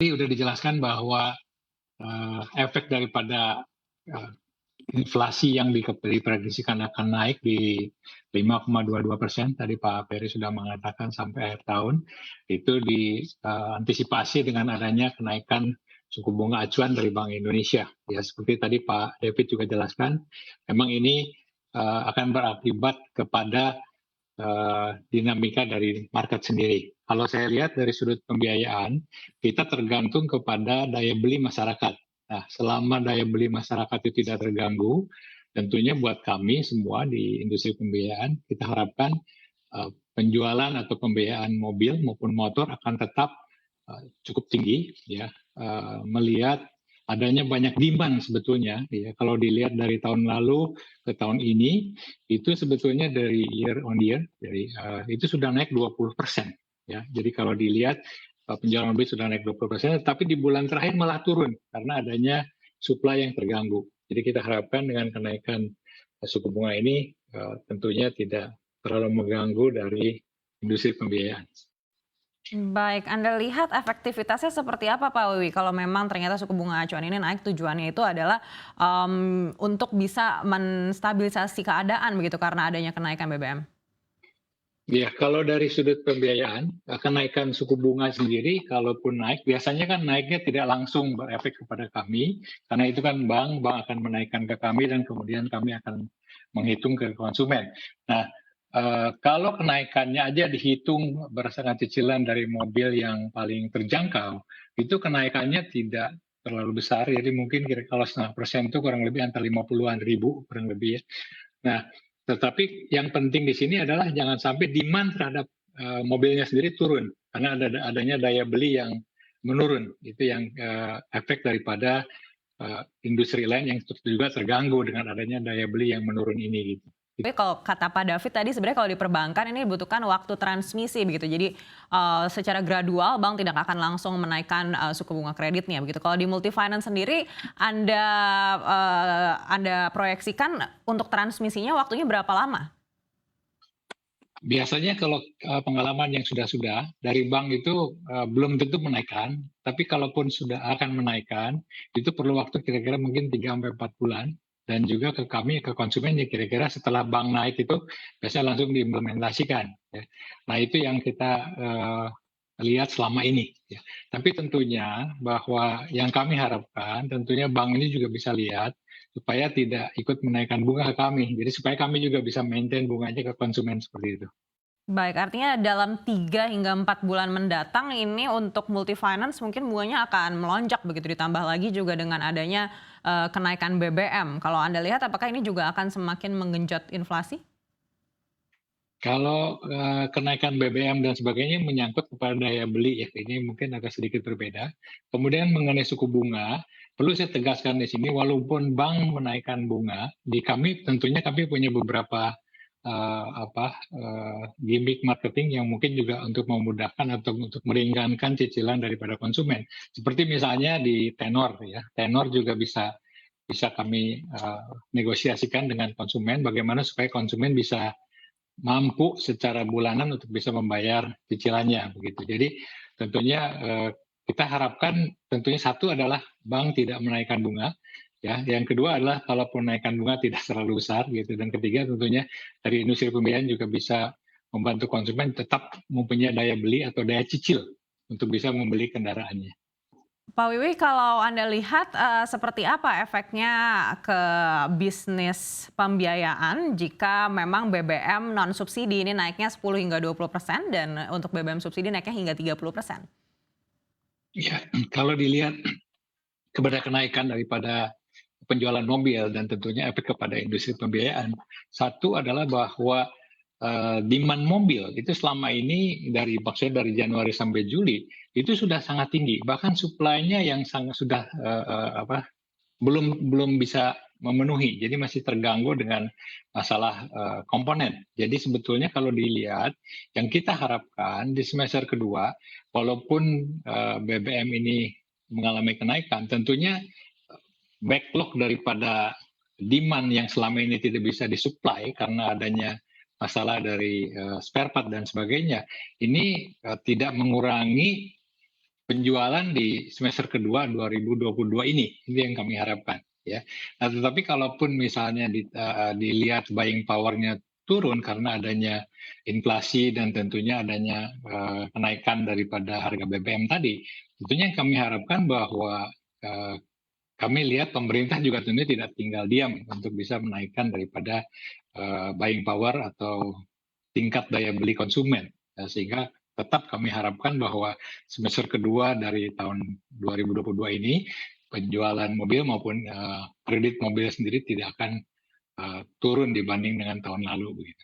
Tadi udah dijelaskan bahwa efek daripada inflasi yang diprediksikan akan naik di 5,22%, tadi Pak Peri sudah mengatakan sampai akhir tahun, itu diantisipasi dengan adanya kenaikan suku bunga acuan dari Bank Indonesia. Ya, seperti tadi Pak David juga jelaskan, memang ini akan berakibat kepada dinamika dari market sendiri. Kalau saya lihat dari sudut pembiayaan, kita tergantung kepada daya beli masyarakat. Nah, selama daya beli masyarakat itu tidak terganggu, tentunya buat kami semua di industri pembiayaan, kita harapkan penjualan atau pembiayaan mobil maupun motor akan tetap cukup tinggi, ya, melihat adanya banyak demand sebetulnya. Ya, kalau dilihat dari tahun lalu ke tahun ini, itu sebetulnya dari year on year, itu sudah naik 20%. Ya, jadi kalau dilihat penjualan mobil sudah naik 20%, tapi di bulan terakhir malah turun karena adanya supply yang terganggu. Jadi kita harapkan dengan kenaikan suku bunga ini tentunya tidak terlalu mengganggu dari industri pembiayaan. Baik, Anda lihat efektivitasnya seperti apa Pak Wiwi? Kalau memang ternyata suku bunga acuan ini naik, tujuannya itu adalah untuk bisa menstabilisasi keadaan begitu karena adanya kenaikan BBM. Ya, kalau dari sudut pembiayaan, kenaikan suku bunga sendiri, kalaupun naik, biasanya kan naiknya tidak langsung berefek kepada kami, karena itu kan bank akan menaikkan ke kami dan kemudian kami akan menghitung ke konsumen. Nah, kalau kenaikannya aja dihitung berdasarkan cicilan dari mobil yang paling terjangkau, itu kenaikannya tidak terlalu besar, jadi mungkin kira kalau 0,5% itu kurang lebih antara 50-an ribu, kurang lebih ya. Nah, tetapi yang penting di sini adalah jangan sampai demand terhadap mobilnya sendiri turun karena adanya daya beli yang menurun. Itu yang efek daripada industri lain yang juga terganggu dengan adanya daya beli yang menurun ini. Gitu. Tapi kalau kata Pak David tadi sebenarnya kalau di perbankan ini dibutuhkan waktu transmisi begitu. Jadi secara gradual bank tidak akan langsung menaikkan suku bunga kreditnya begitu. Kalau di multifinance sendiri Anda proyeksikan untuk transmisinya waktunya berapa lama? Biasanya kalau pengalaman yang sudah dari bank itu belum tentu menaikkan, tapi kalaupun sudah akan menaikkan, itu perlu waktu kira-kira mungkin 3-4 bulan. Dan juga ke kami, ke konsumen ya kira-kira setelah bank naik itu biasanya langsung diimplementasikan. Ya. Nah itu yang kita lihat selama ini. Ya. Tapi tentunya bahwa yang kami harapkan, tentunya bank ini juga bisa lihat supaya tidak ikut menaikkan bunga ke kami. Jadi supaya kami juga bisa maintain bunganya ke konsumen seperti itu. Baik, artinya dalam 3 hingga 4 bulan mendatang ini untuk multifinance mungkin bunganya akan melonjak begitu ditambah lagi juga dengan adanya kenaikan BBM. Kalau Anda lihat apakah ini juga akan semakin menggenjot inflasi? Kalau kenaikan BBM dan sebagainya menyangkut kepada daya beli ya, ini mungkin agak sedikit berbeda. Kemudian mengenai suku bunga, perlu saya tegaskan di sini, walaupun bank menaikkan bunga, di kami tentunya kami punya beberapa gimmick marketing yang mungkin juga untuk memudahkan atau untuk meringankan cicilan daripada konsumen. Seperti misalnya di tenor ya, tenor juga bisa kami negosiasikan dengan konsumen, bagaimana supaya konsumen bisa mampu secara bulanan untuk bisa membayar cicilannya begitu. Jadi tentunya kita harapkan tentunya satu adalah bank tidak menaikkan bunga, ya. Yang kedua adalah kalaupun naikkan bunga tidak terlalu besar gitu. Dan ketiga tentunya dari industri pembiayaan juga bisa membantu konsumen tetap mempunyai daya beli atau daya cicil untuk bisa membeli kendaraannya. Pak Wiwi, kalau Anda lihat seperti apa efeknya ke bisnis pembiayaan jika memang BBM non subsidi ini naiknya 10 hingga 20% dan untuk BBM subsidi naiknya hingga 30%? Ya, kalau dilihat kepada kenaikan daripada penjualan mobil dan tentunya efek kepada industri pembiayaan. Satu adalah bahwa demand mobil itu selama ini maksudnya dari Januari sampai Juli itu sudah sangat tinggi. Bahkan supply-nya yang sangat sudah belum bisa memenuhi. Jadi masih terganggu dengan masalah komponen. Jadi sebetulnya kalau dilihat yang kita harapkan di semester kedua, walaupun BBM ini mengalami kenaikan, tentunya backlog daripada demand yang selama ini tidak bisa disuplai karena adanya masalah dari spare part dan sebagainya, ini tidak mengurangi penjualan di semester kedua 2022 ini yang kami harapkan ya. Nah, tetapi kalaupun misalnya dilihat buying power-nya turun karena adanya inflasi dan tentunya adanya kenaikan daripada harga BBM tadi, tentunya kami harapkan bahwa kami lihat pemerintah juga tentunya tidak tinggal diam untuk bisa menaikkan daripada buying power atau tingkat daya beli konsumen. Sehingga tetap kami harapkan bahwa semester kedua dari tahun 2022 ini penjualan mobil maupun kredit mobil sendiri tidak akan turun dibanding dengan tahun lalu begitu.